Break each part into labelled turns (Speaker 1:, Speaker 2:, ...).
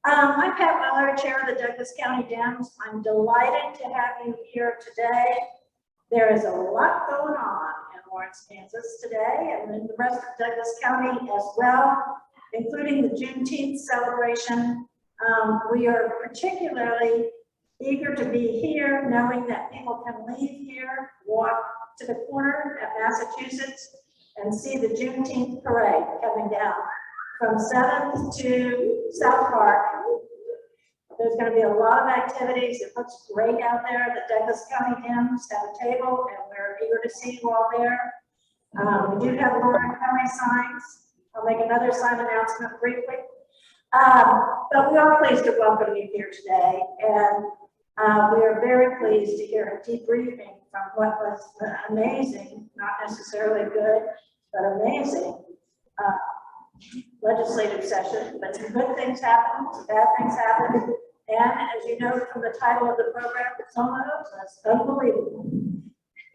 Speaker 1: I'm Pat Ballard, Chair of the Douglas County Dems. I'm delighted to have you here today. There is a lot going on in Lawrence, Kansas today, and in the rest of Douglas County as well, including the Juneteenth celebration. We are particularly eager to be here, knowing that people can leave here, walk to the corner at Massachusetts, and see the Juneteenth parade coming down from 7th to South Park. There's going to be a lot of activities. It looks great out there. The Douglas County Dems have a table, and we're eager to see you all there. We do have Lawrence County signs. I'll make another sign announcement briefly. But we are pleased to welcome you here today, and we are very pleased to hear a debriefing from what was amazing, not necessarily good, but amazing legislative session. But some good things happened, some bad things happened, and as you know from the title of the program, some of those was unbelievable.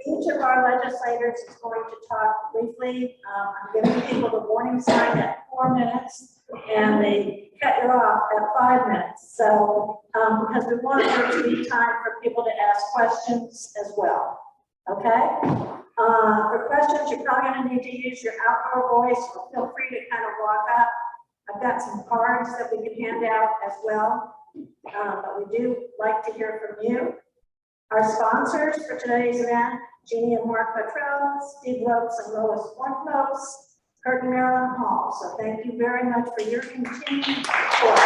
Speaker 1: Each of our legislators is going to talk briefly. I'm giving people the warning sign at 4 minutes, and they cut you off at 5 minutes. So, because we want there to be time for people to ask questions as well. Okay? For questions, you're probably going to need to use your outdoor voice, so feel free to kind of walk up. I've got some cards that we can hand out as well, but we do like to hear from you. Our sponsors for today's event, Jeannie and Mark Petrell, Steve Lopes and Lois Lopes, Kurt and Marilyn Hall. So thank you very much for your continued support.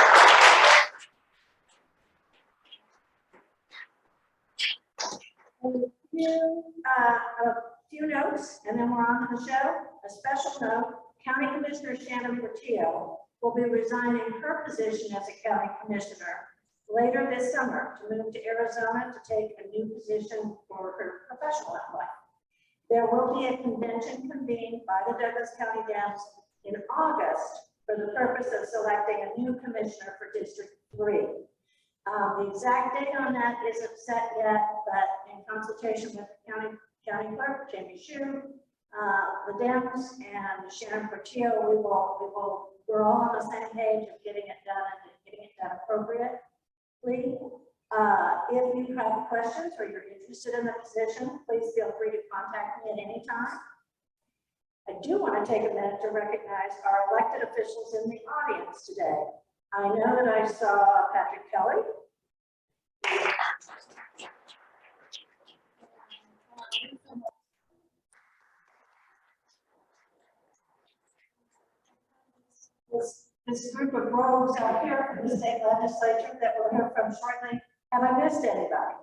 Speaker 1: A few notes, and then we're on to the show. A special note, County Commissioner Shannon Portillo will be resigning her position as a county commissioner later this summer to move to Arizona to take a new position for her professional life. There will be a convention convened by the Douglas County Dems in August for the purpose of selecting a new commissioner for District 3. The exact date on that isn't set yet, but in consultation with the county clerk, Jamie Shue, the Dems, and Shannon Portillo, we're all on the same page of getting it done and getting it done appropriately. If you have questions or you're interested in the position, please feel free to contact me at any time. I do want to take a minute to recognize our elected officials in the audience today. I know that I saw Patrick Kelly. This group of rogues out here from the state legislature that we'll hear from shortly. Have I missed anybody?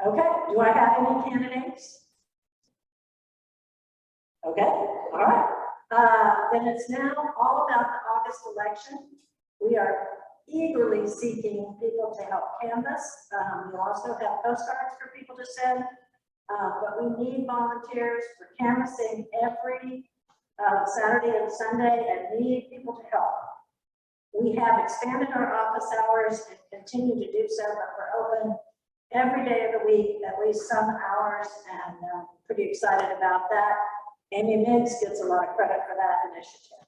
Speaker 1: Okay, do I have any candidates? Okay, all right. Then it's now all about the August election. We are eagerly seeking people to help canvass. We also have postcards for people to send, but we need volunteers for canvassing every Saturday and Sunday and need people to help. We have expanded our office hours and continue to do so, but we're open every day of the week, at least some hours, and pretty excited about that. Amy Miggs gets a lot of credit for that initiative.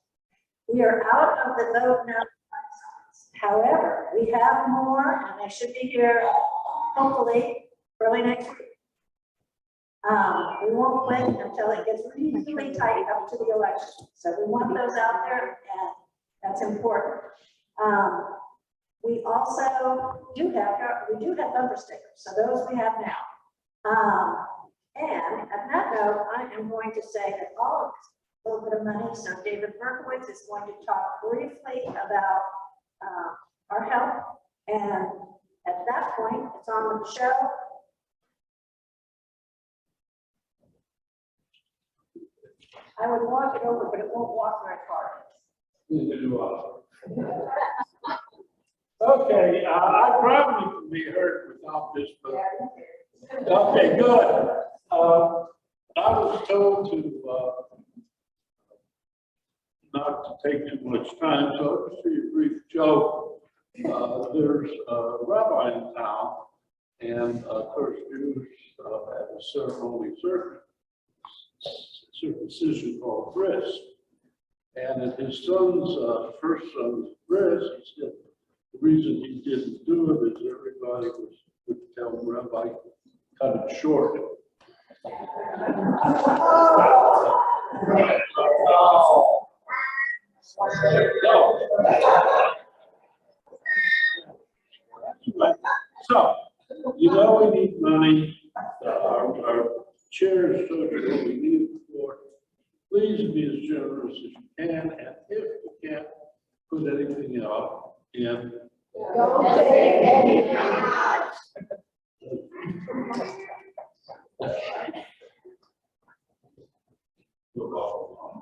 Speaker 1: We are out of the vote now. However, we have more, and they should be here hopefully early next week. We won't quit until it gets really tight up to the election. So we want those out there, and that's important. We also do have bumper stickers, so those we have now. And at that note, I am going to say that all of this is a little bit of money. So David Berkowitz is going to talk briefly about our help, and at that point, it's on the show. I would walk it over, but it won't walk very far.
Speaker 2: Okay, I probably can be heard without this book. Okay, good. I was told to not to take too much time, so I'll just do a brief joke. There's a rabbi in town, and of course, Jews have a ceremony, circumcision called bris. And at his son's, first son's rest, he said the reason he didn't do it is everybody would tell him, Rabbi, cut it short. So, you know we need money. Our chair is so good, we need it for. Please be as generous as you can, and if you can't put anything out in.
Speaker 1: Don't take anything out.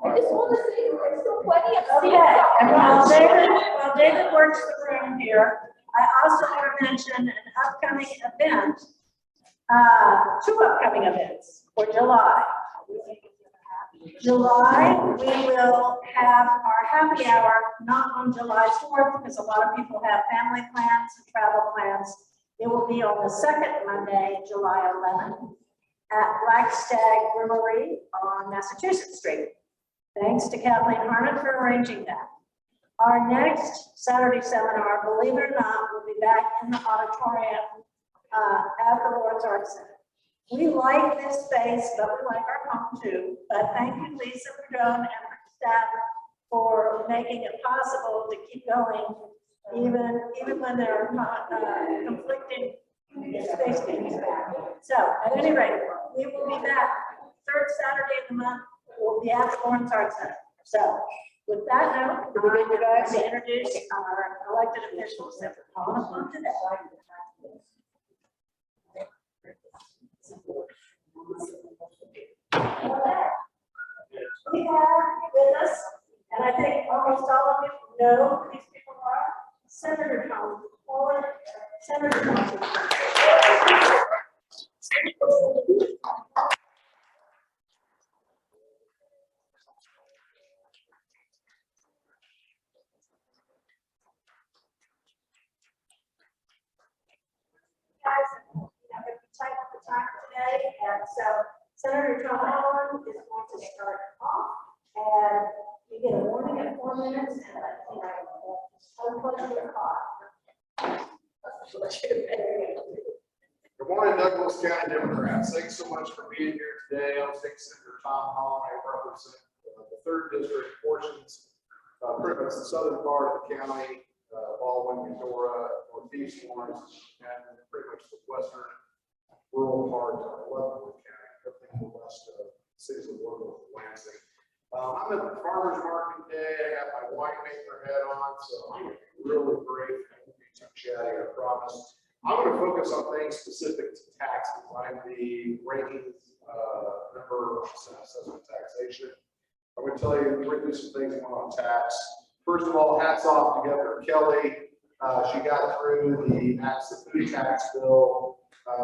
Speaker 3: I just want to say there's still plenty of seats.
Speaker 1: Okay, and while David works the room here, I also want to mention an upcoming event, two upcoming events for July. July, we will have our happy hour, not on July 4th, because a lot of people have family plans and travel plans. It will be on the second Monday, July 11th, at Black Stag Brewery on Massachusetts Street. Thanks to Kathleen Harmon for arranging that. Our next Saturday seminar, believe it or not, will be back in the auditorium at the Lord's Arts Center. We like this space, but we like our home too. But thank you, Lisa Perdone and her staff for making it possible to keep going, even when there are conflicting space needs back. So at any rate, we will be back third Saturday of the month. We'll be at the Lawrence Arts Center. So with that note, I'm going to introduce our elected officials that we're calling upon today. We have with us, and I think almost all of you know who these people are, Senator Holland, Senator Marci. Guys, I'm going to be tight with the time today, and so Senator Holland is going to start off, and you get a warning at 4 minutes, and unfortunately,
Speaker 4: Good morning, Douglas County Democrats. Thanks so much for being here today. I'm Senator Tom Holland. I represent the 3rd District portions, pretty much the southern part of the county, Baldwin, Eudora, Northeast Lawrence, and pretty much the western rural part of Leavenworth County, everything to the west of cities of Leavenworth and Lansing. I'm at the farmer's market today. I got my winemaker hat on, so I'm really brief. I won't be too chatty, I promise. I'm going to focus on things specific to taxes. I'm the ranking member of assessment taxation. I'm going to tell you quickly some things on tax. First of all, hats off to Governor Kelly. She got through the asset tax bill.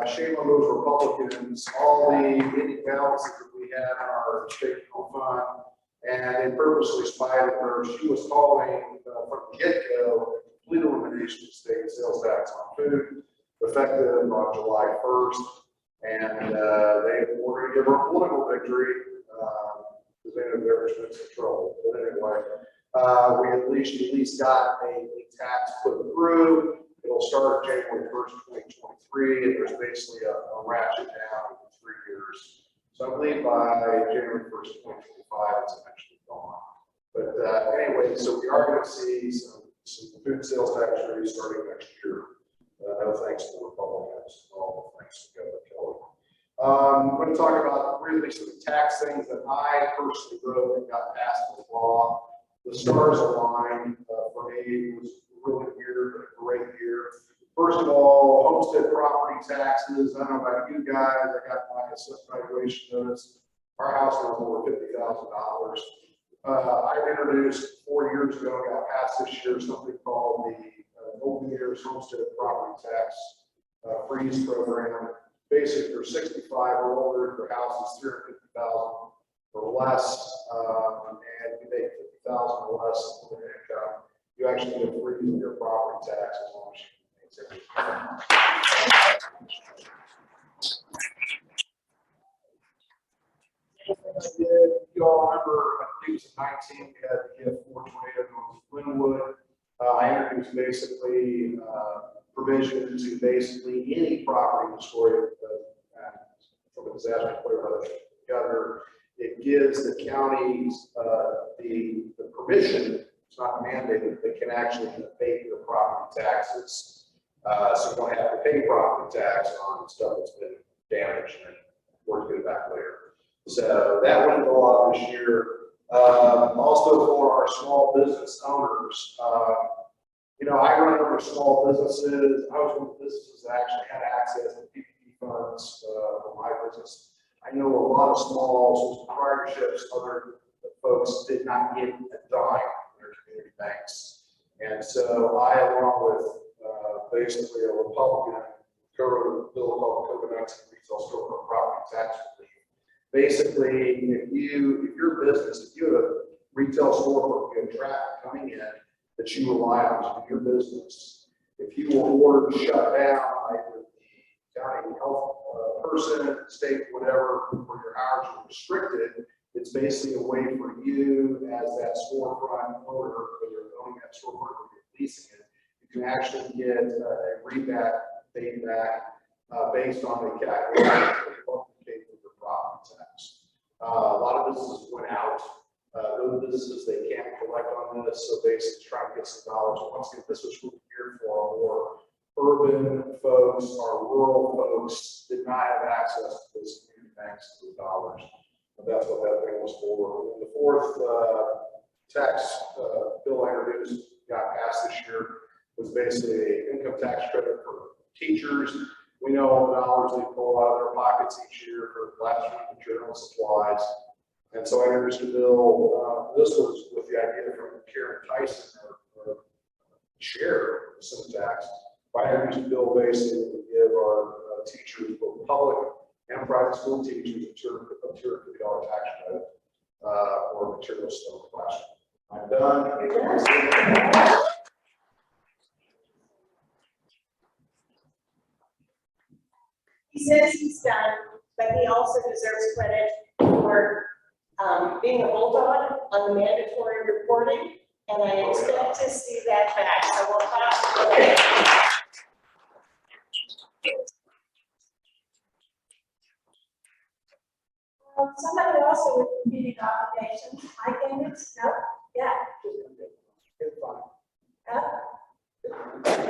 Speaker 4: Shame on those Republicans, all the any balances that we had in our state fund, and they purposely spied her. She was calling from the get-go complete elimination of state sales tax on food, effective on July 1st. And we're going to give her a political victory because they know they're in trouble. But anyway, we at least got a tax put through. It'll start January 1st, 2023, and there's basically a ratchet down in 3 years. So I believe by January 1st, 2025, it's eventually gone. But anyway, so we are going to see some food sales tax rates starting next year. No thanks to the Republicans, all thanks to Governor Kelly. I'm going to talk about really some tax things that I personally wrote and got passed into law. The stars aligned for me. It was really weird, but a great year. First of all, homestead property taxes. I don't know about you guys. I got my assessment valuation notice. Our house was over $50,000. I introduced 4 years ago, got passed this year, something called the Golden Years Homestead Property Tax Freeze Program. Basically, if you're 65 or older, your house is $350,000 or less, and you make $50,000 or less in income, you actually get a freeze on your property tax as long as you maintain it. You all remember 2019, we had the F4 tornado north of Glenwood. I introduced basically provision to basically any property destroyed from a disaster declared by the governor. It gives the counties the permission, it's not mandated, they can actually abate their property taxes. So you don't have to pay property tax on stuff that's been damaged and we'll get it back later. So that went into law this year. Also for our small business owners, you know, I run a number of small businesses. I was one of the businesses that actually had access to PPP funds for my business. I know a lot of small proprietorships, other folks did not get a dime in their community banks. And so I, along with basically a Republican bill called COVID-19 Retail Storefront Property Tax Relief. Basically, if your business, if you have a retail storefront, you have traffic coming in that you rely on to do your business, if you were ordered to shut down, like with the county health person, state, whatever, where your hours are restricted, it's basically a way for you as that storefront owner, whether you're owning that storefront or you're leasing it, you can actually get a rebate payback based on the calculation of your property tax. A lot of businesses went out. Those businesses, they can't collect on this, so basically trying to get some dollars. Once again, this was geared for our more urban folks, our rural folks did not have access to those community banks to the dollars. And that's what that thing was for. And the fourth tax bill I introduced, got passed this year, was basically an income tax credit for teachers. We know all the dollars they pull out of their pockets each year for classroom material and supplies. And so I introduced a bill. This was with the idea from Karen Tyson, our chair of some tax. I introduced a bill basically to give our teachers, both public and private school teachers, a $250 tax credit for materials in the classroom. I'm done.
Speaker 3: He says he's done, but he also deserves credit for being a bulldog on the mandatory reporting, and I expect to see that back. So we'll talk about it.
Speaker 1: Somebody also with community obligations, Amyx, no, yeah. You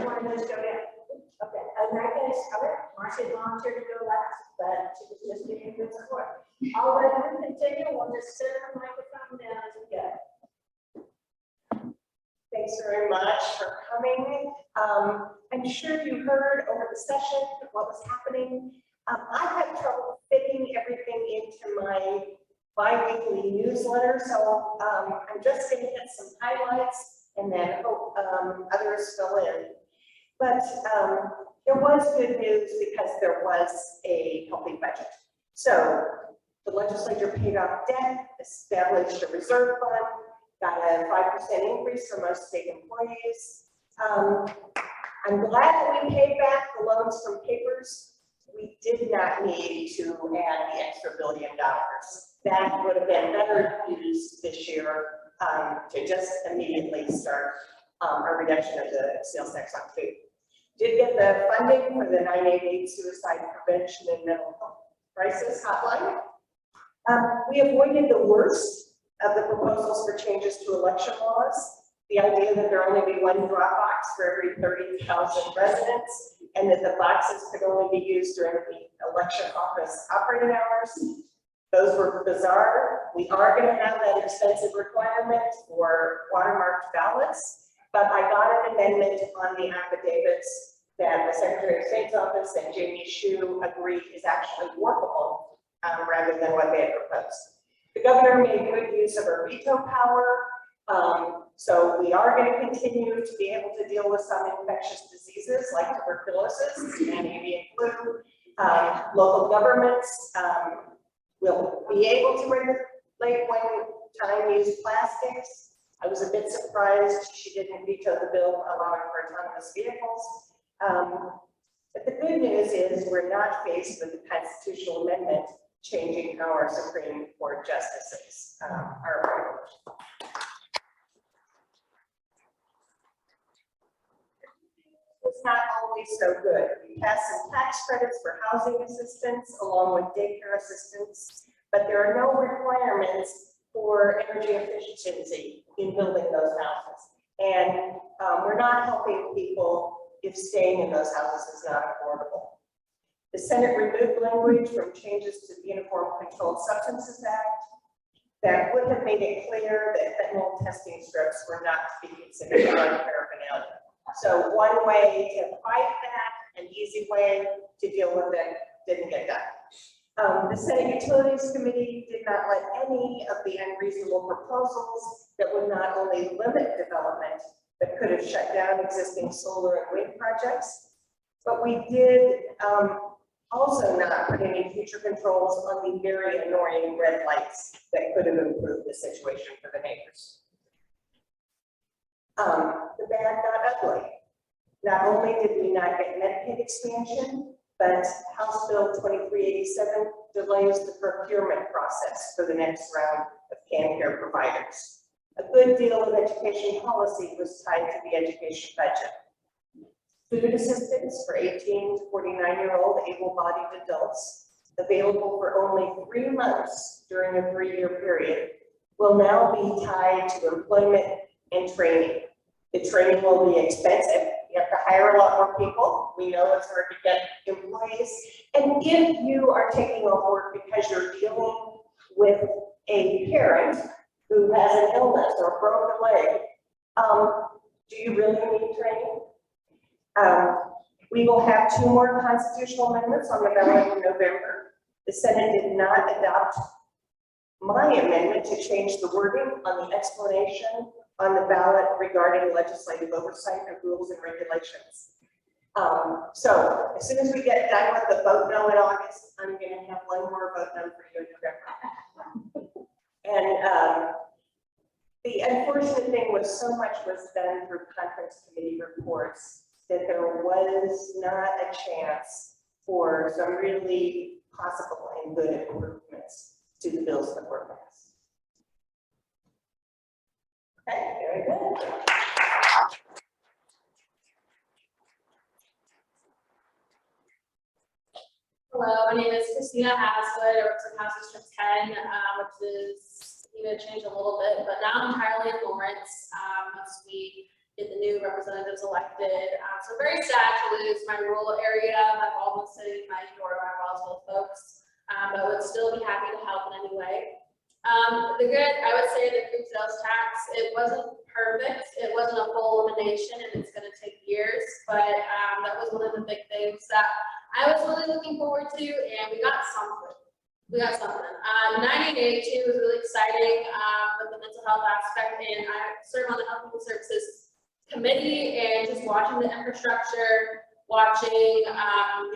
Speaker 1: want to just go down? Okay, in that case, Marci volunteered to go last, but she was just giving good support. I'll let her continue, we'll just set her microphone down as we go.
Speaker 3: Thanks very much for coming. I'm sure you heard over the session what was happening. I had trouble fitting everything into my bi-weekly newsletter, so I'm just going to hit some highlights and then hope others fill in. But there was good news because there was a healthy budget. So the legislature paid off debt, established a reserve fund, got a 5% increase for most state employees. I'm glad that we paid back the loans from papers. We did not need to add the extra $1 billion. That would have been better used this year to just immediately start a reduction of the sales tax on food. Did get the funding for the 988 suicide prevention and mental health crisis hotline. We avoided the worst of the proposals for changes to election laws. The idea that there only be one drop box for every 30,000 residents, and that the boxes could only be used during the election office operating hours. Those were bizarre. We are going to have that expensive requirement for watermarked ballots, but I got an amendment on the affidavits that the Secretary of State's office and Jamie Shu agreed is actually workable rather than what they had proposed. The governor made good use of her veto power. So we are going to continue to be able to deal with some infectious diseases like tuberculosis and avian flu. Local governments will be able to regulate when time-use plastics. I was a bit surprised she didn't veto the bill allowing for autonomous vehicles. But the good news is we're not faced with a constitutional amendment changing how our Supreme Court justices are appointed. it's not always so good. We passed some tax credits for housing assistance along with daycare assistance, but there are no requirements for energy efficiency in building those houses. And we're not helping people if staying in those houses is not affordable. The Senate removed language from changes to the Uniform Controlled Substances Act that would have made it clear that fentanyl testing strips were not to be considered paraphernalia. So one way to fight that, an easy way to deal with it, didn't get done. The Senate Utilities Committee did not let any of the unreasonable proposals that would not only limit development, but could have shut down existing solar and wind projects. But we did also not put any future controls on the very annoying red lights that could have improved the situation for the neighbors. The bad got ugly. Not only did we not get Medicaid expansion, but House Bill 2387 delays the procurement process for the next round of care providers. A good deal of education policy was tied to the education budget. Food assistance for 18 to 49-year-old able-bodied adults, available for only 3 months during a 3-year period, will now be tied to employment and training. The training will be expensive. You have to hire a lot more people. We know it's hard to get employees. And if you are taking on work because you're dealing with a parent who has an illness or a broken leg, do you really need training? We will have 2 more constitutional amendments on the ballot in November. The Senate did not adopt my amendment to change the wording on the explanation on the ballot regarding legislative oversight of rules and regulations. So as soon as we get done with the vote no in August, I'm going to have 1 more vote no for you in November. And the unfortunate thing was so much was done through conference committee reports that there was not a chance for some really possible and good improvements to the bills that were passed. Okay, very good.
Speaker 5: Hello, my name is Christina Haswood. I represent House District 10, which is going to change a little bit, but now I'm entirely in Lawrence. Once we get the new representatives elected, so very sad to lose my rural area, my Baldwin City, my Eudora, my Roswell folks, but would still be happy to help in any way. The good, I would say, the food sales tax, it wasn't perfect. It wasn't a full elimination, and it's going to take years, but that was one of the big things that I was really looking forward to, and we got something. 90-day too was really exciting with the mental health aspect, and I serve on the Health and Human Services Committee, and just watching the infrastructure, watching,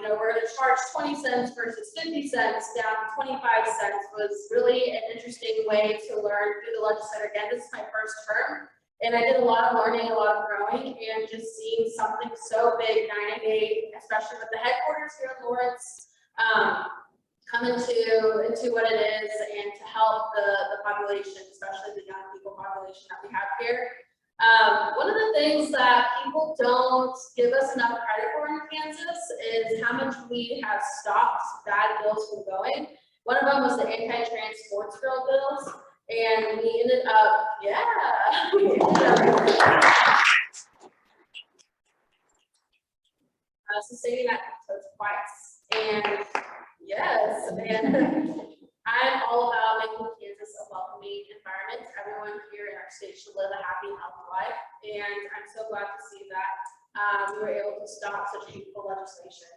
Speaker 5: we're going to charge 20 cents versus 50 cents down to 25 cents was really an interesting way to learn through the legislature. Again, this is my first term, and I did a lot of learning, a lot of growing, and just seeing something so big, 90-day, especially with the headquarters here in Lawrence, come into what it is, and to help the population, especially the young people population that we have here. One of the things that people don't give us enough credit for in Kansas is how much we have stopped bad bills from going. One of them was the anti-trans sports girl bills, and we ended up, sustaining that episode twice, and yes, and I'm all about making Kansas a welcoming environment. Everyone here in our state should live a happy and healthy life, and I'm so glad to see that we were able to stop such hateful legislation.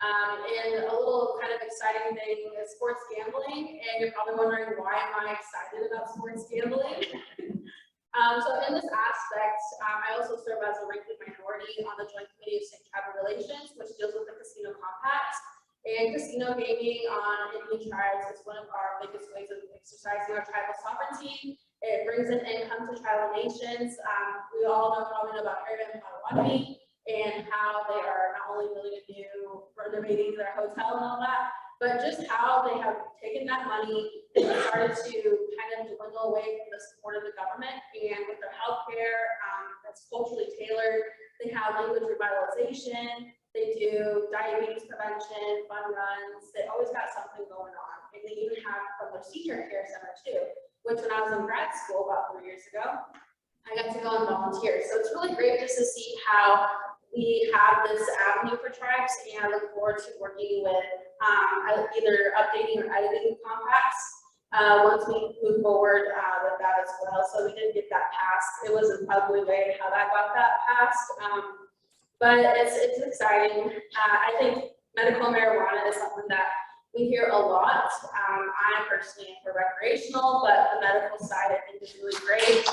Speaker 5: And a little kind of exciting thing is sports gambling, and you're probably wondering, why am I excited about sports gambling? So in this aspect, I also serve as a ranking minority on the Joint Committee of State Tribal Relations, which deals with the casino compact. And casino gaming on Indian tribes is one of our biggest ways of exercising our tribal sovereignty. It brings in income to tribal nations. We all probably know about Highberger and Ballard, and how they are not only building a new, renovating their hotel and all that, but just how they have taken that money and started to kind of dwindle away from the support of the government. And with their healthcare that's culturally tailored, They have language revitalization. They do diabetes prevention, fun runs. They always got something going on. And they even have from their senior care center too, which when I was in grad school about 3 years ago, I got to go and volunteer. So it's really great just to see how we have this avenue for tribes, and I look forward to working with either updating or editing compacts once we move forward with that as well. So we did get that passed. It was an ugly way how that got that passed, but it's exciting. I think medical marijuana is something that we hear a lot. I personally am for recreational, but the medical side I think is really great.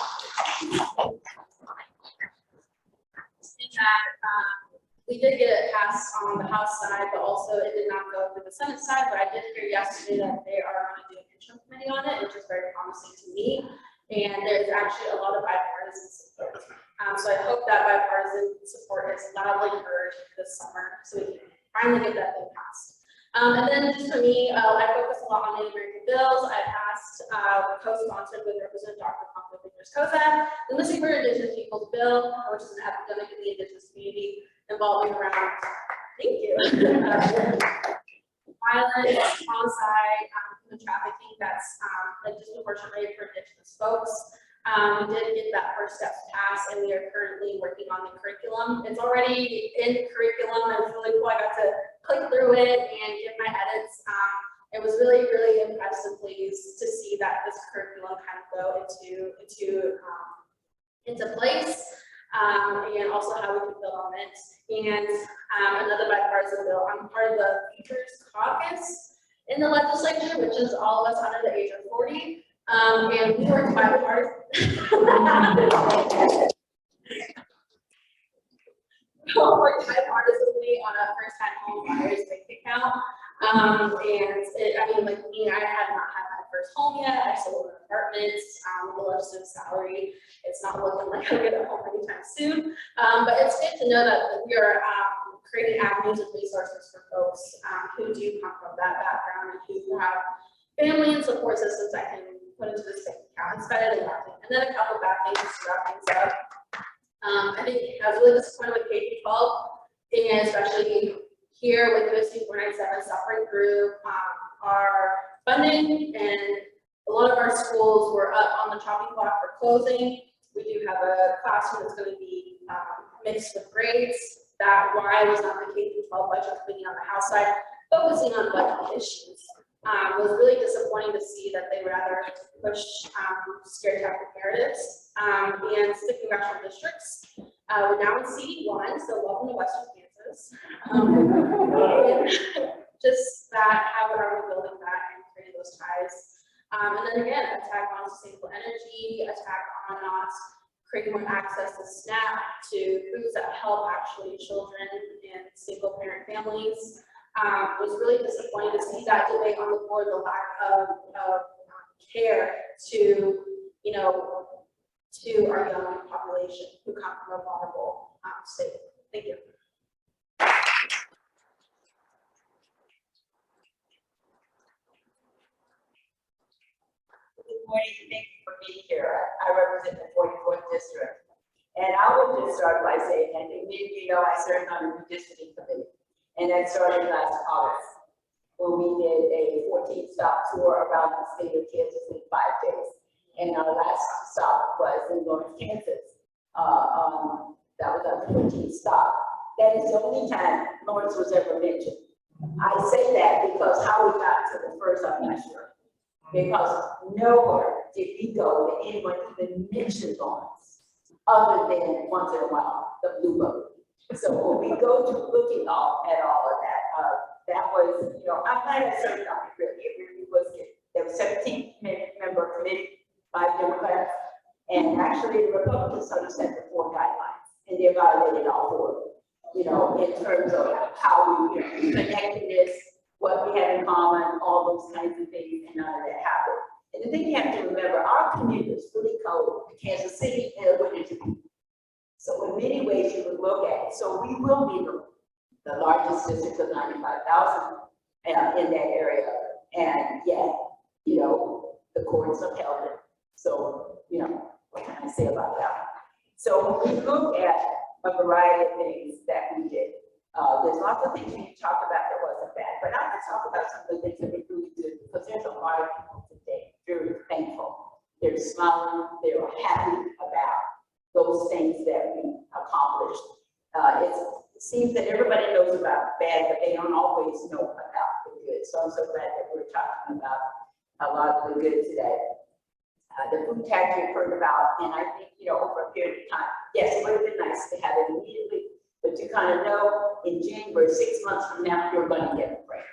Speaker 5: We did get it passed on the House side, but also it did not go through the Senate side. But I did hear yesterday that they are going to do an interim committee on it, which is very promising to me. And there's actually a lot of bipartisan support. So I hope that bipartisan support is loudly heard this summer, so we can finally get that thing passed. And then just for me, I focus a lot on Native American bills. I passed, co-sponsored with Representative Dr. Kozak, the Missing for Indigenous Peoples Bill, which is an epidemic in the Indigenous community involving around, thank you, violence, homicide, human trafficking that's a disproportionate rate for Indigenous folks. We did get that first steps passed, and we are currently working on the curriculum. It's already in curriculum, and it's really cool. I got to click through it and give my edits. It was really, really impressed and pleased to see that this curriculum kind of go into place, and also how we can build on it. And another bipartisan bill, I'm part of the Futures Caucus in the legislature, which is all of us under the age of 40. And we worked bipartisanly on a first-time home buyer's bank account. And I mean, like me, I had not had my first home yet. I sold an apartment with a legislative salary. It's not looking like I'll get a home anytime soon. But it's good to know that we are creating avenues and resources for folks who do come from that background and who have family and support systems that can put into this bank account. It's better than nothing. And then a couple back things to wrap things up. I think I was really disappointed with K-12, and especially here with the 497 suffering through our funding, and a lot of our schools were up on the chopping block for closing. We do have a classroom that's going to be mixed with grades. That why was not the K-12 budget committee on the House side focusing on budget issues. It was really disappointing to see that they rather push scare tactic narratives and stick congressional districts. We're now in CD1, so welcome to Western Kansas. Just that, how are we building that and creating those ties? And then again, attack on sustainable energy, attack on not creating more access to SNAP, to foods that help actually children and single parent families. It was really disappointing to see that debate on the floor, the lack of care to, you know, to our young population who come from a vulnerable state. Thank you.
Speaker 6: Good morning, thank you for being here. I represent the 44th district. And I would just start by saying, and you know, I served on the redistricting committee. And that started last August, when we did a 14-stop tour around the state of Kansas in 5 days. And our last stop was in Lawrence, Kansas. That was our 14th stop. That is the only time Lawrence was ever mentioned. I say that because how we got to the first, I'm not sure. Because nowhere did we go that anyone even mentioned Lawrence, other than once in a while, the Blue Book. So when we go to looking at all of that, that was, you know, I'm glad I served on it, really. It really was good. There was 17-member committee, 5 Democrats, and actually the Republicans sort of set the 4 guidelines, and they violated all 4, you know, in terms of how we, you know, connectedness, what we have in common, all those kinds of things, and none of that happened. And the thing you have to remember, our community is really close to Kansas City and Wichita. So in many ways you would look at it. So we will be the largest district of 95,000 in that area. And yet, you know, the courts upheld it. So, you know, what can I say about that? So when we look at a variety of things that we did. There's lots of things we can talk about that wasn't bad, but I'm gonna talk about some of the things that we really did, because there's a lot of people today very thankful. They're smiling, they're happy about those things that we accomplished. It seems that everybody knows about the bad, but they don't always know about the good. So I'm so glad that we're talking about a lot of the good today. The food tax you've heard about, and I think, over a period of time, yes, it would have been nice to have it immediately, but you kind of know in January, 6 months from now, you're going to get a break.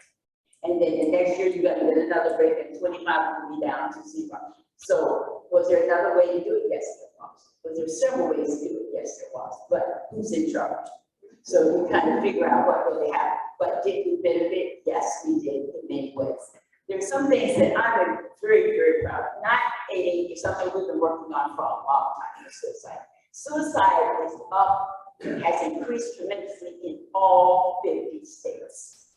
Speaker 6: And then the next year, you're going to get another break, and 25 will be down to 0. So was there another way to do it? Yes, there was. Was there several ways to do it? Yes, there was. But who's in charge? So you kind of figure out what really happened. But did we benefit? Yes, we did in many ways. There's some things that I'm very, very proud of. 988 is something we've been working on for a long time, suicide. Suicide is up, has increased tremendously in all 50 states.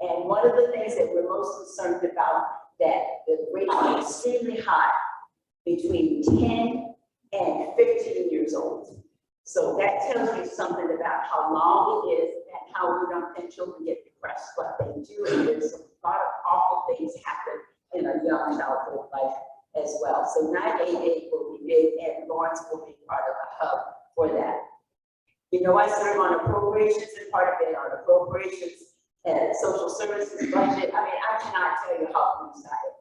Speaker 6: And one of the things that we're most concerned about, that the rate is extremely high between 10 and 15 years old. So that tells you something about how long it is and how we don't think children get depressed, but they do. And there's a lot of awful things happen in a young childhood life as well. So 988 will be big, and Lawrence will be part of the hub for that. I serve on appropriations, and part of it on appropriations and social services budget. I cannot tell you how pleased I am.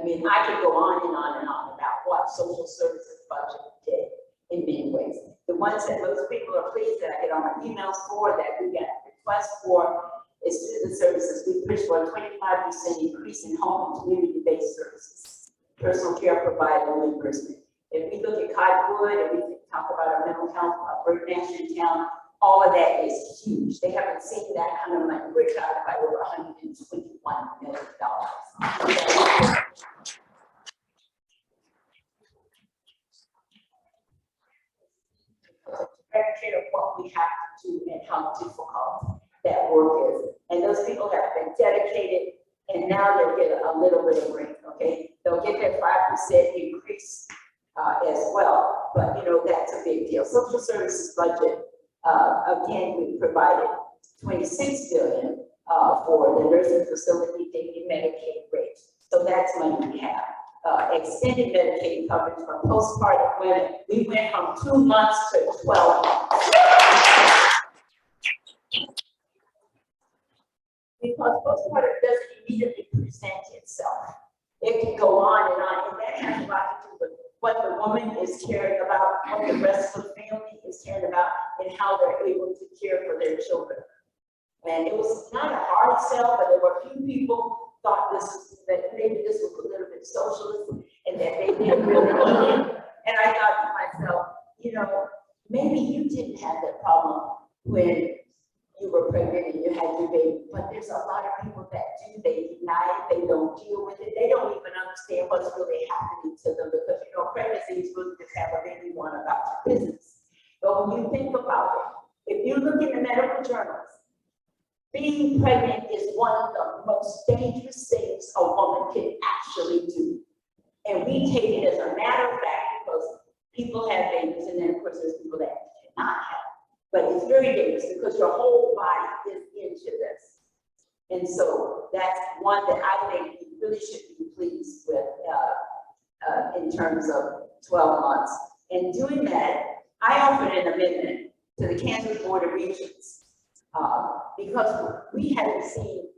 Speaker 6: I could go on and on and on about what social services budget did in many ways. The ones that most people are pleased that I get on my emails for, that we get requests for, is student services. We pushed for a 25% increase in home and community-based services, personal care provider reimbursement. If we look at Highberger, and we talk about our mental health, our bird in town, all of that is huge. They haven't seen that kind of money. We're talking about over $121 million. Of what we have to do and how difficult that work is. And those people have been dedicated, and now they'll get a little bit of break, okay? They'll get their 5% increase as well, but that's a big deal. Social services budget, again, we provided $26 billion for the nursing facility daily Medicaid rate. So that's money we have. Extended Medicaid coverage for postpartum women. We went from 2 months to 12 months. Because postpartum doesn't immediately present itself. It can go on, and that has a lot to do with what the woman is caring about, what the rest of the family is caring about, and how they're able to care for their children. And it was not a hard sell, but there were a few people thought that maybe this was a little bit socialist, and that they didn't really need it. And I thought to myself, maybe you didn't have that problem when you were pregnant and you had your baby, but there's a lot of people that do. They deny it, they don't deal with it, they don't even understand what's really happening to them, because pregnancy is really just have a baby one about your business. But when you think about it, if you look in the medical journals, being pregnant is one of the most dangerous things a woman can actually do. And we take it as a matter of fact because people have babies, and then of course there's people that cannot have. But it's very dangerous because your whole body is into this. And so that's one that I think we really should be pleased with in terms of 12 months. And doing that, I offered an amendment to the Kansas Board of Regents because we haven't seen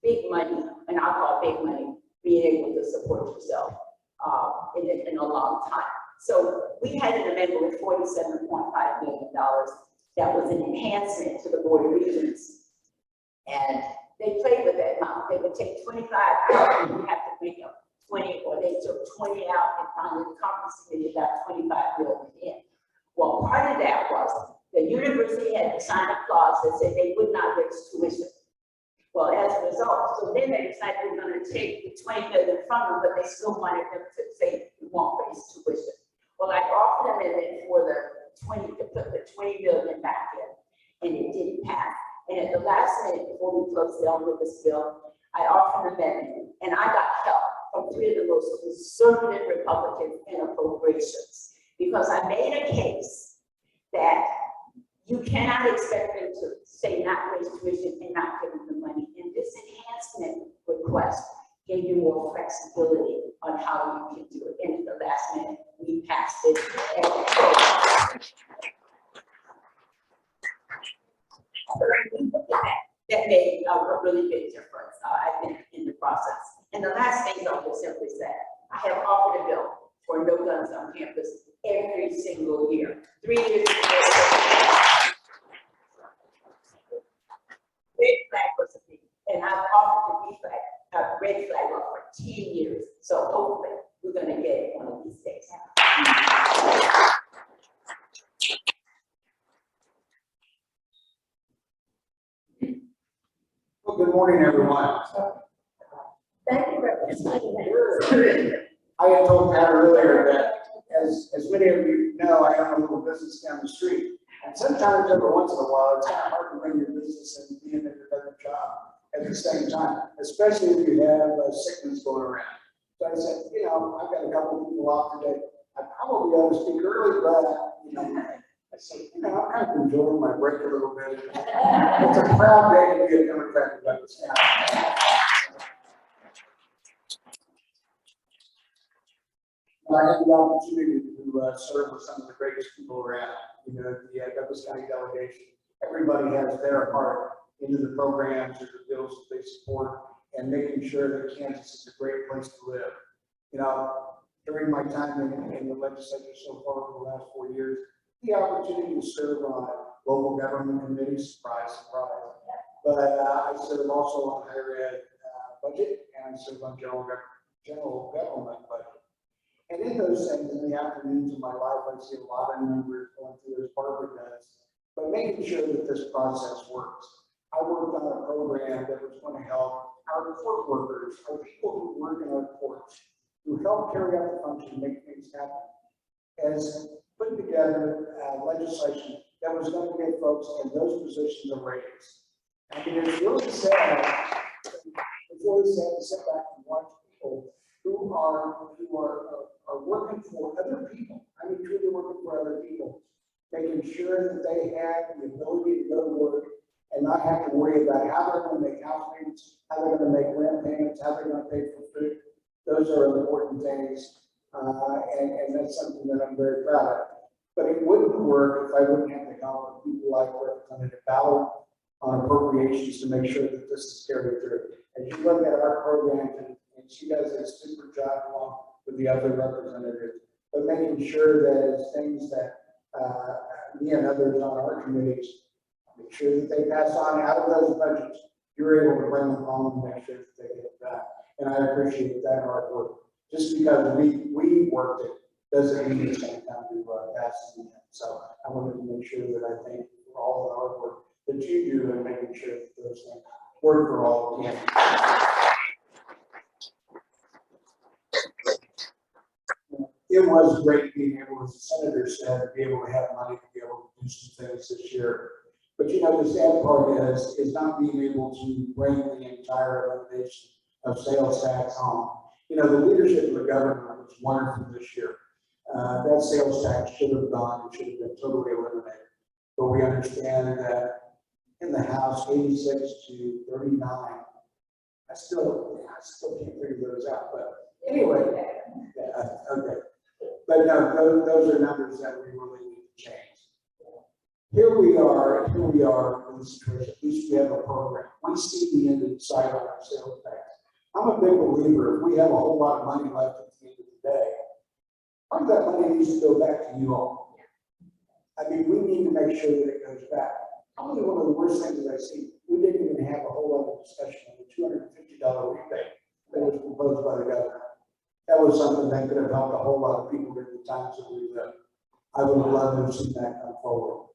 Speaker 6: big money, and I'll call big money, being able to support yourself in a long time. So we had an amendment with $47.5 million that was an enhancement to the Board of Regents. And they played with that amount. They would take 25 out, and you have to make up 20, or they took 20 out, and finally the conference committee got 25 million in. Well, part of that was the university had to sign a clause that said they would not raise tuition. Well, as a result, so then they decided they were going to take the 20 million from them, but they still wanted them to say we won't raise tuition. Well, I offered an amendment for the 20 to put the 20 million back in, and it didn't pass. And at the last minute, before we closed down with this bill, I offered an amendment, and I got help from 3 of the most conservative Republicans in appropriations, because I made a case that You cannot expect them to say not raise tuition and not give them the money. And this enhancement request gave you more flexibility on how you can do it. And at the last minute, we passed it. That made a really big difference, I think, in the process. And the last thing I'll just simply say, I have offered a bill for no guns on campus every single year. 3 years ago. Red flag was a thing, and I've offered the B flag, red flag for 10 years. So hopefully we're gonna get it one of these days.
Speaker 7: Well, good morning, everyone.
Speaker 1: Thank you, Representative.
Speaker 7: I had told Pat earlier that, as many of you know, I own a little business down the street. And sometimes, every once in a while, it's kind of hard to run your business and be in a better job at the same time, especially if you have sickness going around. So I said, you know, I've got a couple of people off today. I probably ought to speak early, but, you know, I said, you know, I'm kind of enjoying my break a little bit. It's a proud day to be a Democrat in Douglas County. I had the opportunity to serve with some of the greatest people around. You know, the Douglas County Delegation. Everybody has their part into the programs or the bills that they support, and making sure that Kansas is a great place to live. You know, during my time in the legislature so far over the last 4 years, the opportunity to serve on local government committees, surprise, surprise. But I serve also on higher ed budget, and I serve on general government budget. And in those things, in the afternoons of my life, I see a lot of numbers going through as Barbara does, but making sure that this process works. I worked on a program that was going to help our court workers, our people who work in our courts, who help carry out the function, make things happen, as putting together legislation that was going to give folks in those positions a raise. I mean, it's really sad. It's really sad to sit back and watch people who are working for other people. I mean, truly working for other people, making sure that they have the ability to go to work and not have to worry about how they're going to make house payments, how they're going to make rent payments, how they're going to pay for food. Those are important things, and that's something that I'm very proud of. But it wouldn't work if I wouldn't have the help of people like Representative Ballard on appropriations to make sure that this is carried through. As you look at our program, and she does a super job along with the other representatives, but making sure that as things that me and others on our committees, make sure that they pass on out of those budgets, you're able to bring them home and make sure that they get it back. And I appreciate that hard work. Just because we worked it doesn't mean it's going to come to pass it. So I wanted to make sure that I thank you for all the hard work that you do in making sure that those things work for all of Kansas. It was great being able, as the senator said, to be able to have money to be able to do some things this year. But you know, the sad part is not being able to bring the entire elimination of sales tax home. You know, the leadership of the government was wonderful this year. That sales tax should have gone, it should have been totally eliminated. But we understand that in the House, 86 to 39, I still can't figure those out. But anyway, yeah, okay. But no, those are numbers that we really need to change. Here we are in the situation. At least we have a program. We see the end in sight on our sales tax. I'm a big believer if we have a whole lot of money left at the end of the day, part of that money needs to go back to you all. I mean, we need to make sure that it goes back. Probably one of the worst things that I see, we didn't even have a whole lot of discussion on the $250 rebate that was proposed by the governor. That was something that could have helped a whole lot of people during the times that we lived. I would have loved to have seen that come forward.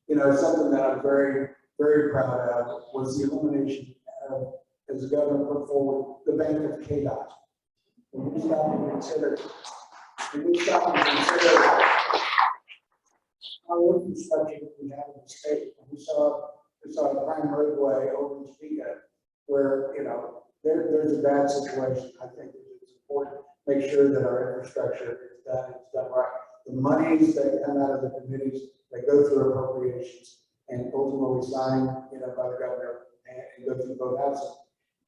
Speaker 7: You know, something that I'm very, very proud of was the elimination of, as the governor put forward, the bank of KDOT. When we stop and consider our infrastructure that we have in the state, and we saw a prime roadway over in Topeka where, you know, there's a bad situation. I think it's important to make sure that our infrastructure is done right. The monies that come out of the committees that go through appropriations and ultimately signed, by the governor and go through both houses.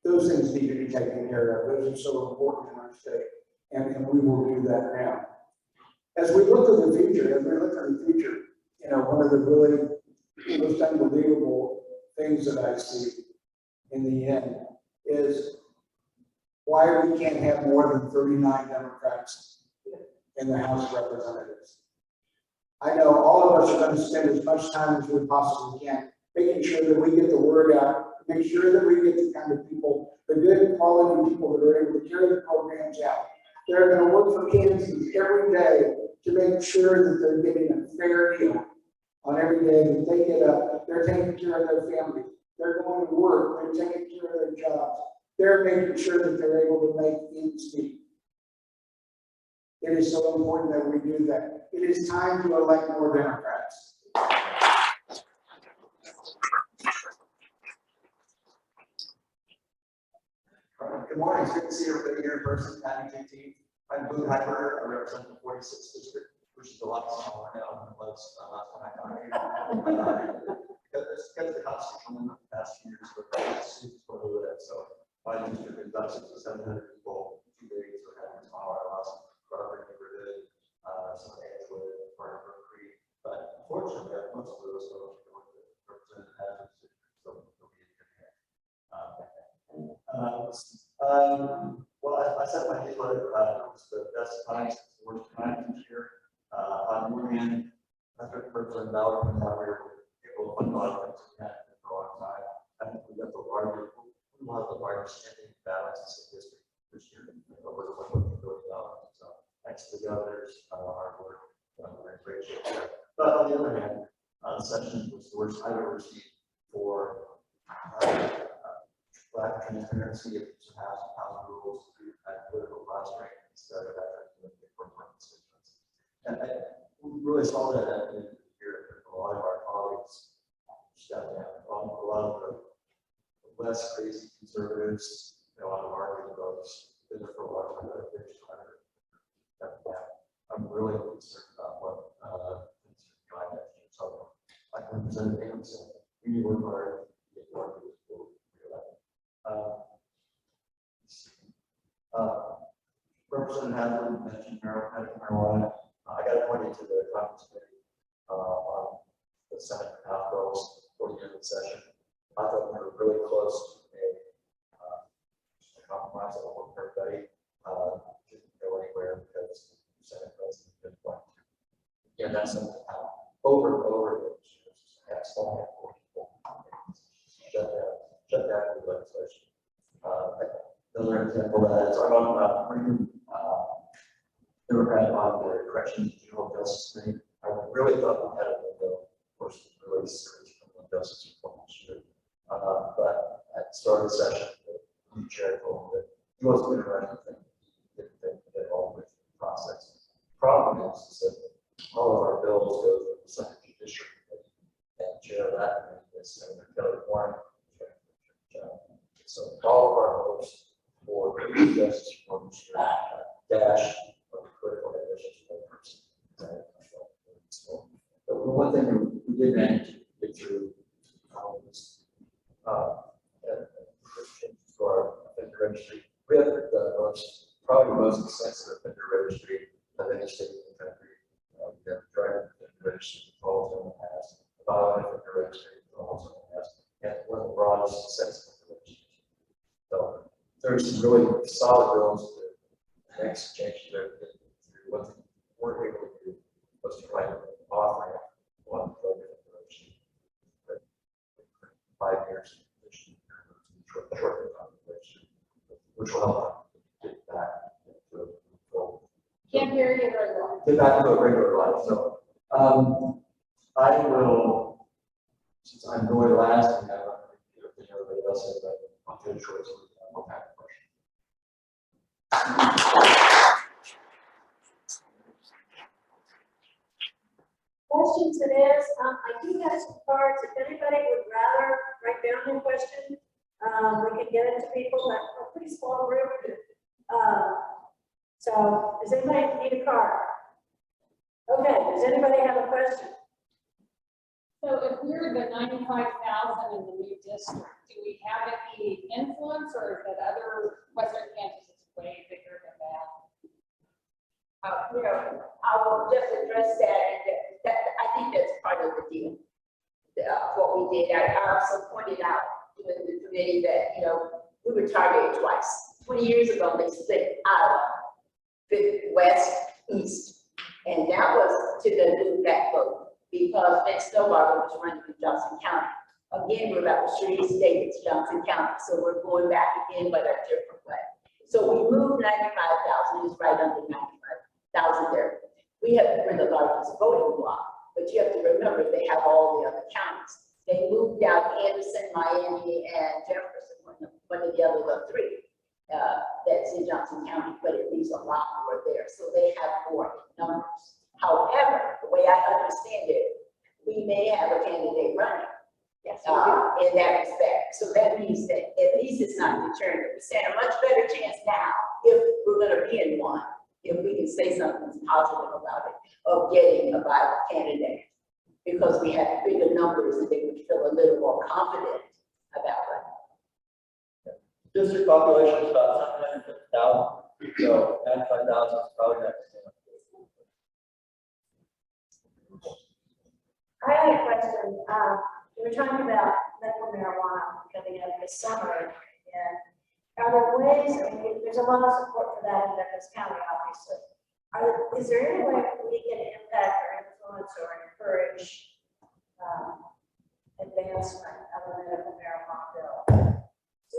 Speaker 7: Those things need to be taken care of. Those are so important in our state, and we will do that now. As we look to the future, one of the really most unbelievable things that I see in the end is why we can't have more than 39 Democrats in the House of Representatives. I know all of us are going to spend as much time as we possibly can, making sure that we get the word out, make sure that we get the kind of people, the good quality people that are able to carry the programs out. They're going to work for Kansans every day to make sure that they're getting a fair deal on every day that they get up. They're taking care of their families. They're going to work. They're taking care of their jobs. They're making sure that they're able to make ends meet. It is so important that we do that. It is time to elect more Democrats.
Speaker 8: Good morning. It's good to see everybody here in person. Happy 18th. I'm Boog, Highberger. I represent the 46th district, which is a lot smaller now than it was last time I got here. Because the cops have come in the past few years, but that's what we live. So my district is about 600 to 700 people. 2 days we're having smaller. I lost Crawford neighborhood, some Haswood, part of Creek. But unfortunately, most of those folks are going to represent Haswood district, so they'll be in here. Well, I said my newsletter, it was the best times, the worst times this year. On the one hand, after President Ballard and how we were able to fund a lot of things we had for a long time, I think we got the largest, we will have the largest ending balance in history this year, over $1 billion. So thanks to the governors, our work, we're in great shape there. But on the other hand, the session was the worst I've ever seen for lack of transparency of house rules and political posturing instead of having to for constituents. And we really saw that at the end of the year. A lot of our colleagues stepped down. A lot of the less crazy conservatives, a lot of our folks, been there for a while, but they're just trying to step down. I'm really concerned about what things are going on. So I can represent Amyx. We need to work hard to get more people to Representative Haswood mentioned marijuana. I got appointed to the conference committee on the Senate and House bills for the end of the session. I thought we were really close to a compromise that will work for everybody. Didn't go anywhere because the Senate president didn't want to. Yeah, that's something over and over. Have small people shut down the legislation. Another example of that is I'm on Democrat on the Corrections and Juvenile Justice Committee. I really thought we had a bill, of course, really serious criminal justice reform this year. But at the start of the session, the new chair told me that he wasn't going to run anything. He didn't get all with the process. The problem is that all of our bills go through the Senate Judiciary Committee, and the chair of that committee is Senator Kelly Warren. So all of our votes for justice reform dash of critical admissions for one person. But one thing we did manage to get through was for our offender registry. We have probably the most extensive offender registry of any state in the country. We have the driver offender registry that falls on the past, the violent offender registry that falls on the past, and one of the broadest sets of registries. So there's some really solid bills to next change that what we're able to do was to try to offer one program registry. 5 years short registry, which will help get back to a full.
Speaker 5: Can't hear you very well.
Speaker 8: Get back to a regular life. So I will, since I'm going last and I don't think everybody else has that, I'll do a choice. I'll have a question.
Speaker 1: Questions it is, I do have some cards, if anybody would rather write down your question, we can get it to people, that are a pretty small group. So, does anybody need a card? Okay, does anybody have a question?
Speaker 9: So if we're the 95,000 in the new district, do we have any influence, or is that other Western Kansas is way bigger than that?
Speaker 6: You know, I will just address that, and that, I think that's part of the deal. What we did, I also pointed out to the committee that, you know, we were targeted twice. 20 years ago, they split Iowa, west, east, and that was to the new backbone, because next door was running in Johnson County. Again, we're about the street state, it's Johnson County, so we're going back again, but a different way. So we moved 95,000, it's right under 95,000 there. We're the largest voting block, but you have to remember, they have all the other counties. They moved out Anderson, Miami, and Jefferson, one of the other three. That's in Johnson County, but it leaves a lot more there, so they have more numbers. However, the way I understand it, we may have a candidate running.
Speaker 1: Yes,
Speaker 6: In that respect. So that means that at least it's not deterrent. We stand a much better chance now, if we're gonna be in one, if we can say something positive about it, of getting a viable candidate. Because we have bigger numbers and they would feel a little more confident about it.
Speaker 8: District population is about 750,000, so 95,000 is probably not.
Speaker 1: I had a question. We were talking about medical marijuana coming up this summer, and are there ways, I mean, there's a lot of support for that in Douglas County, obviously. Is there any way we can impact or influence or encourage advancement of a medical marijuana bill?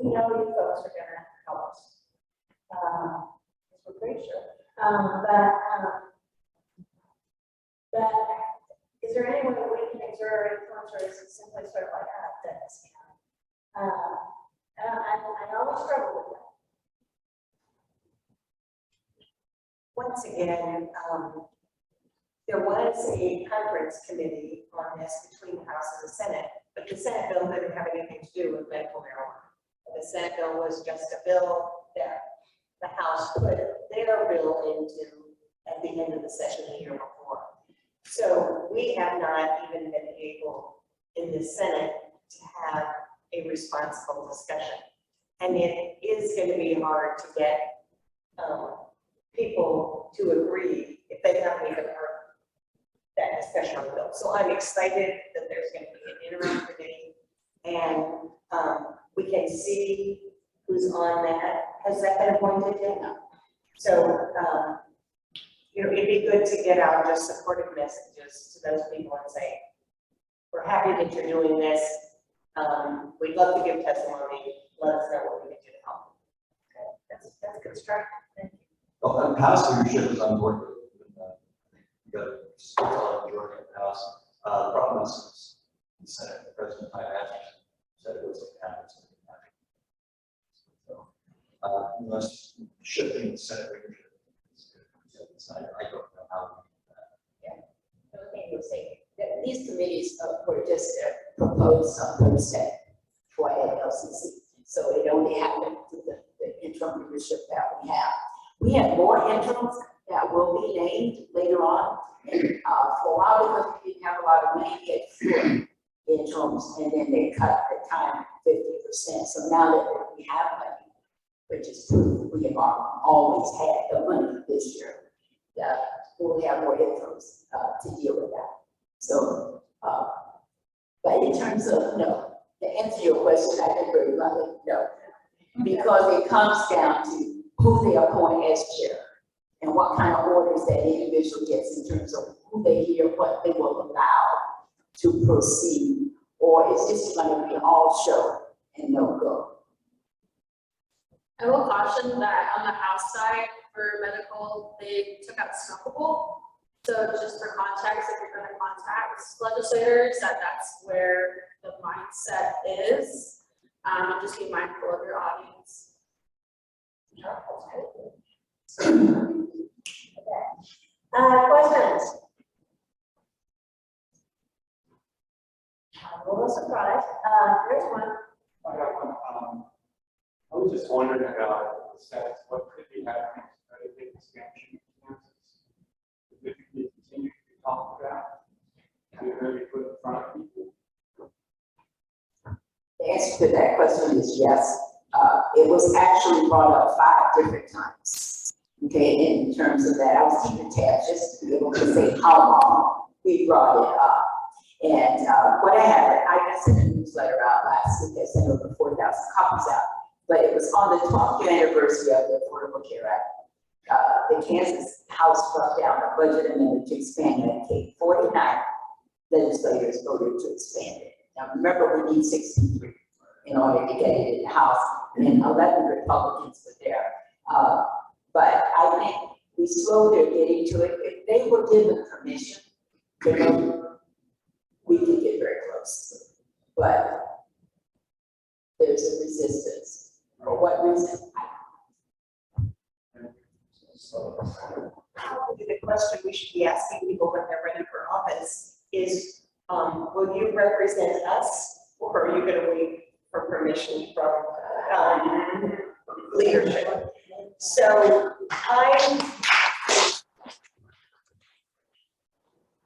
Speaker 1: We know you folks are gonna help us. We're pretty sure. But is there any way that we can exert influence, or is it simply sort of like, Douglas County? I always struggle with that.
Speaker 3: Once again, there was a conference committee on this between the House and the Senate, but the Senate bill didn't have anything to do with medical marijuana. The Senate bill was just a bill that the House put their bill into at the end of the session the year before. So we have not even been able in the Senate to have a responsible discussion. And it is going to be hard to get people to agree if they haven't even heard that discussion on the bill. So I'm excited that there's going to be an interim committee, and we can see who's on that. Has that been appointed yet? No. So, you know, it'd be good to get out just supportive messages to those people and say, we're happy that you're doing this. We'd love to give testimony. Let us know what we can do to help.
Speaker 1: Okay, that's constructive. Thank you.
Speaker 8: Well, and House leadership is on board with you got a solid majority of the House. The problem is the Senate, President Highberger said it was a happen. So, unless shifting the Senate leadership I don't know how.
Speaker 6: The other thing I would say, that these committees were just proposed on Thursday for LCC. So it only happened to the interim leadership that we have. We have more interims that will be named later on. And for a while, because we didn't have a lot of money, we had fewer interims, and then they cut the time 50%. So now that we have money, which is proof we have always had the money this year, we'll have more interims to deal with that. So, but in terms of, no, to answer your question, I think very bluntly, no. Because it comes down to who they appoint as chair and what kind of orders that individual gets in terms of who they hear, what they will allow to proceed, or is this going to be all show and no go?
Speaker 5: I will caution that on the House side for medical, they took out smokable. So just for context, if you're going to contact legislators, that's where the mindset is. And just be mindful of your audience.
Speaker 1: Questions? I'm a little surprised. There's one.
Speaker 10: I got one. I was just wondering about the steps, what could be happening to Medicaid expansion in Kansas? If we continue to talk about, and maybe put in front of people,
Speaker 6: answer to that question is yes. It was actually brought up 5 different times. Okay, in terms of that, I was keeping tabs just to be able to say how long we brought it up. And what I sent a newsletter out last week. I sent over 4,000 copies out. But it was on the 12th year anniversary of the Affordable Care Act. The Kansas House brought down a budget amendment to expand Medicaid. 49 legislators voted to expand it. Now remember, we need 63 in order to get it in the House, and 11 Republicans were there. But I think we slowly are getting to it. If they were given permission, you know, we could get very close. But there's a resistance. For what reason?
Speaker 3: Probably the question we should be asking people when they're running for office is, will you represent us, or are you going to wait for permission from leadership? So I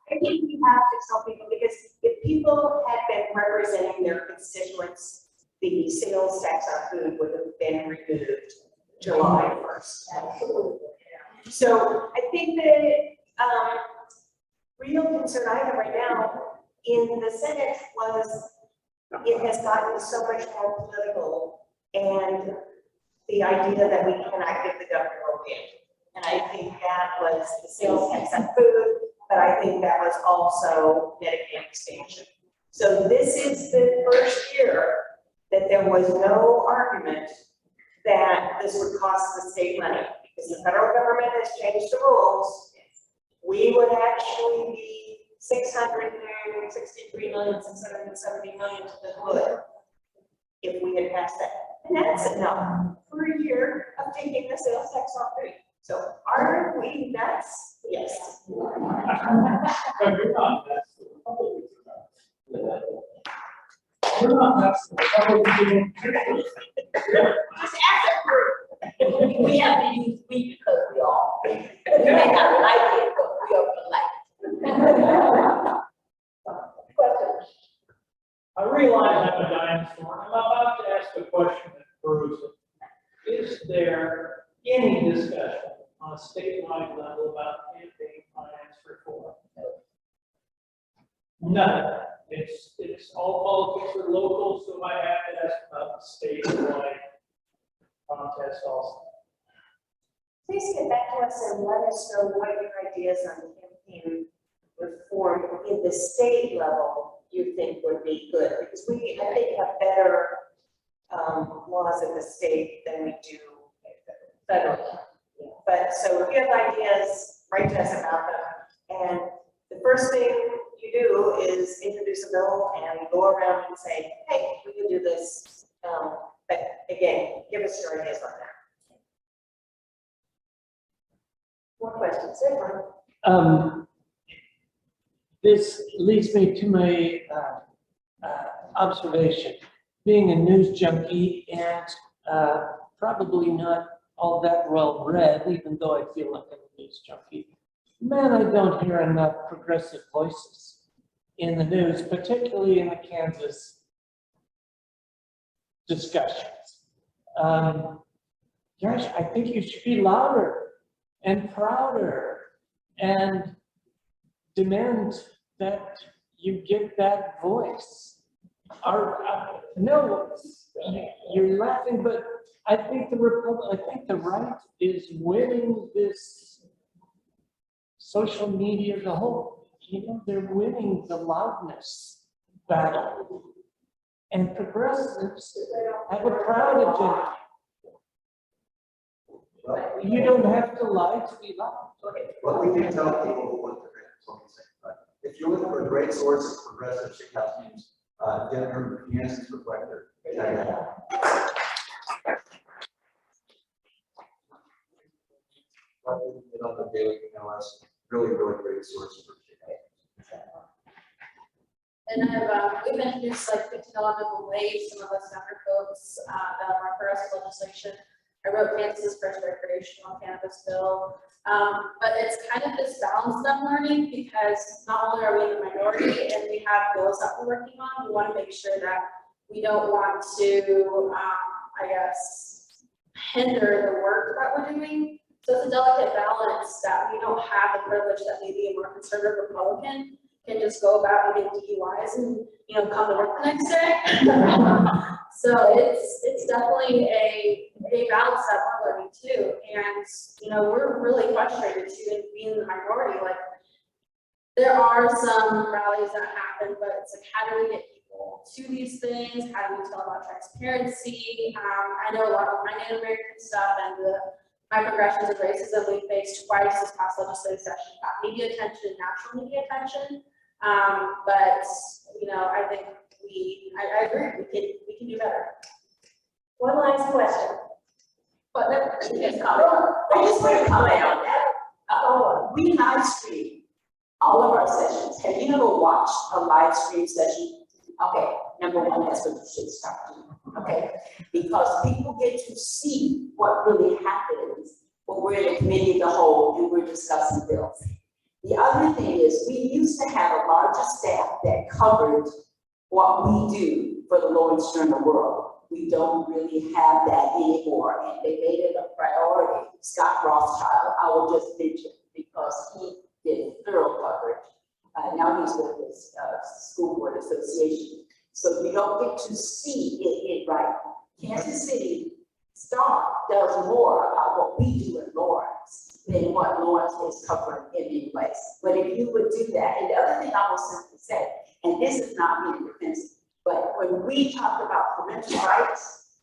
Speaker 3: think we have to tell people, because if people had been representing their constituents, the sales tax on food would have been removed July 1st. So I think that real concern I have right now in the Senate was it has gotten so much more political, and the idea that we cannot give the governor a win. And I think that was the sales tax on food, but I think that was also Medicaid expansion. So this is the first year that there was no argument that this would cost the state money, because the federal government has changed the rules. We would actually be $663,670 million to the good if we had passed that. And that's enough for a year of taking the sales tax off food. So are we nuts? Yes.
Speaker 2: You're not, that's the public. You're not, that's the public.
Speaker 6: Just as a group, we have to use we because we all. We may not like it, but we are polite. Questions?
Speaker 11: I realize I'm a dinosaur. I'm about to ask a question that proves it. Is there any discussion on a statewide level about campaign finance reform? None. It's all politics are local, so I have to ask about the statewide contest also.
Speaker 3: Please get back to us and let us know what your ideas on campaign reform in the state level you think would be good, because we, I think, have better laws in the state than we do federally. But so if you have ideas, write to us about them. And the first thing you do is introduce a bill and go around and say, hey, we can do this. But again, give us your ideas on that. More questions, sir?
Speaker 11: This leads me to my observation. Being a news junkie and probably not all that well read, even though I feel like I'm a news junkie, man, I don't hear enough progressive voices in the news, particularly in the Kansas discussions. Gosh, I think you should be louder and prouder and demand that you get that voice. No, you're laughing, but I think the right is winning this social media, they're winning the loudness battle. And progressives have a proud agenda. You don't have to lie to be loud.
Speaker 8: What we can tell people what they're saying. If you're looking for a great source of progressive shake house news, Denver, Kansas Reflector. On the daily MLS, really great source for shake house.
Speaker 5: And we've introduced like 15 eligible ways, some of us younger folks that are for us legislation. I wrote Kansas's first recreational cannabis bill. But it's kind of this balance that I'm learning, because not only are we the minority and we have bills that we're working on, we want to make sure that we don't want to, I guess, hinder the work that we're doing. So it's a delicate balance that we don't have the privilege that maybe a more conservative Republican can just go about and get DUIs and, you know, come to work the next day. So it's definitely a balance that we're learning too. And, you know, we're really frustrated too, being the minority. Like, there are some rallies that happen, but it's like, how do we get people to these things? How do we tell about transparency? I know a lot of my Native American stuff and the microaggressions and racism we faced twice this past legislative session got media attention, national media attention. But, you know, I think I agree, we can do better.
Speaker 3: One last question.
Speaker 6: But let me just comment. I just want to comment on that. We live stream all of our sessions. Have you ever watched a live stream session? Okay, number one, that's what you should start doing. Okay, because people get to see what really happens when we're in a committee of the whole and we're discussing bills. The other thing is, we used to have a larger staff that covered what we do for the lowest in the world. We don't really have that anymore, and they made it a priority. Scott Rothschild, I will just mention, because he did thorough coverage. Now he's with this school board association. So you don't get to see it right. Kansas City Star does more about what we do in Lawrence than what Lawrence is covering in many ways. But if you would do that, and the other thing I will simply say, and this is not being defensive, but when we talked about parental rights,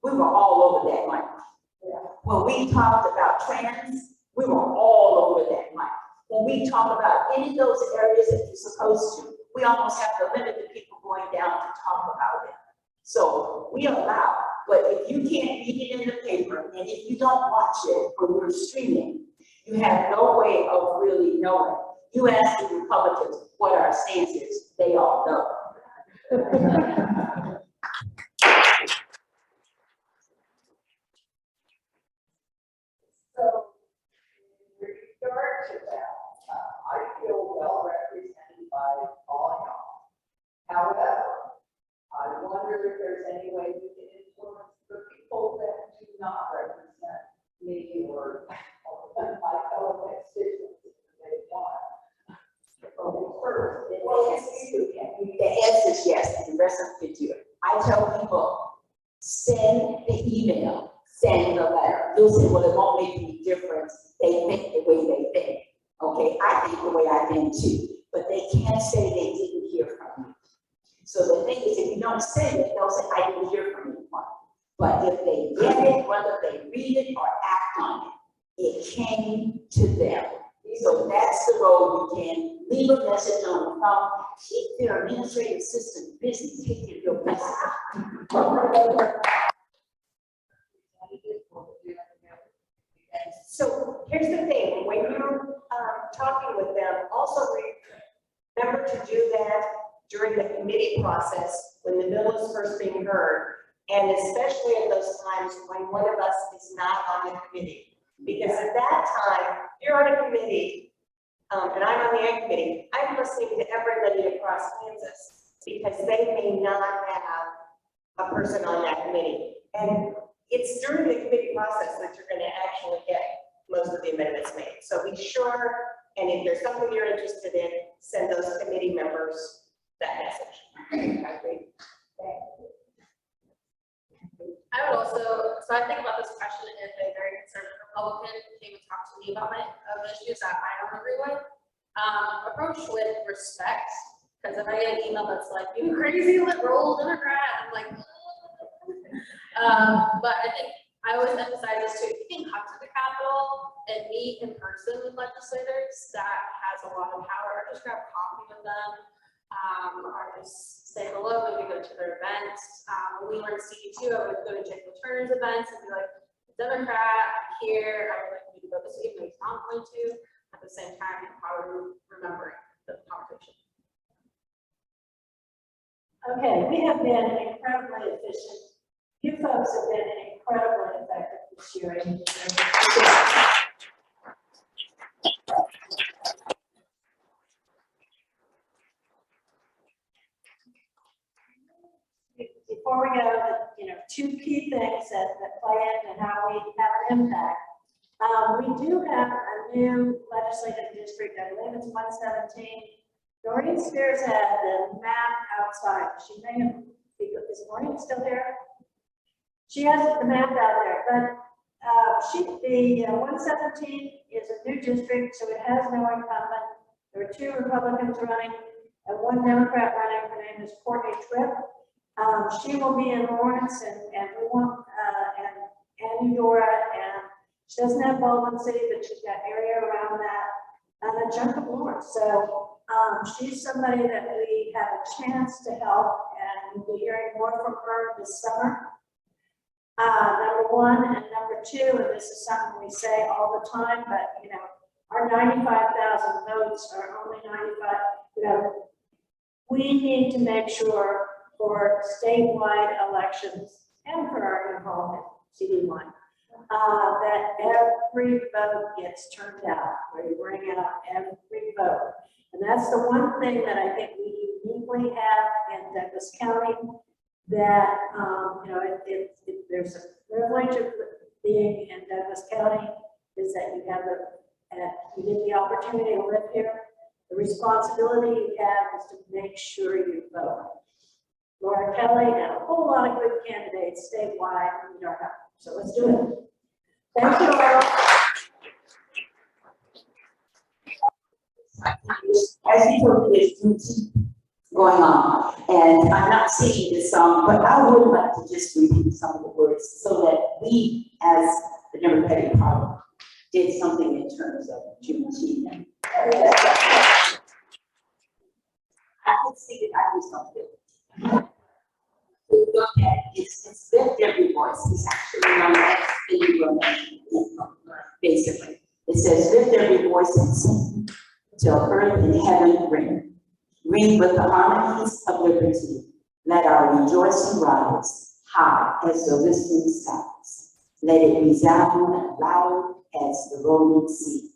Speaker 6: we were all over that mic. When we talked about trans, we were all over that mic. When we talk about any of those areas that you're supposed to, we almost have to limit the people going down to talk about it. So we allow, but if you can't read it in the paper, and if you don't watch it when we're streaming, you have no way of really knowing. You ask the Republicans what our stance is, they all know.
Speaker 12: So, in regard to that, I feel well represented by all y'all. However, I wonder if there's any way we can influence the people that do not represent me or my fellow constituents if they want. First,
Speaker 6: Well, the answer is yes, and the rest of it do. I tell people, send the email, send the letter. You'll say, well, it won't make any difference. They think the way they think. Okay, I think the way I think too, but they can't say they didn't hear from you. So the thing is, if you don't say it, they'll say, I didn't hear from anyone. But if they get it, whether they read it or act on it, it came to them. So that's the road you can leave a message on the phone, keep their administrative assistant busy, taking your message.
Speaker 3: So here's the thing, when you're talking with them, also remember to do that during the committee process when the bill is first being heard, and especially at those times when one of us is not on the committee. Because at that time, you're on a committee, and I'm on the ag committee, I'm listening to everybody across Kansas because they may not have a person on that committee. And it's during the committee process that you're going to actually get most of the amendments made. So be sure, and if there's something you're interested in, send those committee members that message. I agree.
Speaker 5: I would also, so I think about this question if a very conservative Republican came and talked to me about my issues that I don't agree with. Approach with respect, because if I get an email that's like, you crazy liberal Democrat, I'm like, but I think I always emphasize this too. If you can come to the Capitol and meet in person with legislators, that has a lot of power. Just grab coffee with them, or just say hello, maybe go to their events. When we were in CD2, I would go to Jake Turner's events and be like, Democrat, I'm here, I would like you to go this week, maybe he's not going to. At the same time, probably remembering the conversation.
Speaker 1: Okay, we have been incredibly efficient. You folks have been incredibly effective this year. Did before we go, two key things that play into how we have an impact. We do have a new legislative district, I believe it's 117. Noreen Spears had the map outside. She may have, is Noreen still here? She has the map out there, but the 117 is a new district, so it has no incumbent. There are 2 Republicans running and 1 Democrat running. Her name is Courtney Tripp. She will be in Lawrence and we want, and Eudora, and she doesn't have Baldwin City, but she's got area around that and a chunk of Lawrence. So she's somebody that we have a chance to help, and we'll be hearing more from her this summer. Number 1, and number 2, and this is something we say all the time, but our 95,000 votes are only 95. We need to make sure for statewide elections and for our new home CD1 that every vote gets turned out. We bring out every vote, and that's the one thing that I think we uniquely have in Douglas County. That there's a privilege of being in Douglas County is that you have you get the opportunity to live here. The responsibility you have is to make sure you vote. Laura Kelly and a whole lot of good candidates statewide in New So let's do it. Thank you all.
Speaker 6: As you told me, there's duty going on, and I'm not singing this song, but I would like to just repeat some of the words so that we, as the Democratic Party, did something in terms of Juneteenth. I can see it, I do something. Look at it, it's lift every voice. It's actually my next thing, basically. It says, lift every voice and sing till earth and heaven ring. Ring with the harmonies of liberty. Let our rejoicing rise high as the listening skies. Let it resound loud as the rolling sea.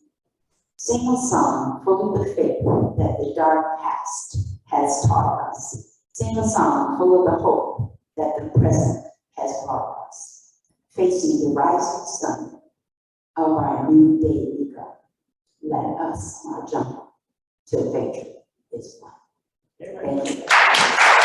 Speaker 6: Sing a song full of the faith that the dark past has taught us. Sing a song full of the hope that the present has brought us. Facing the rising sun of our new day begun. Let us now jump till victory is won. Thank you.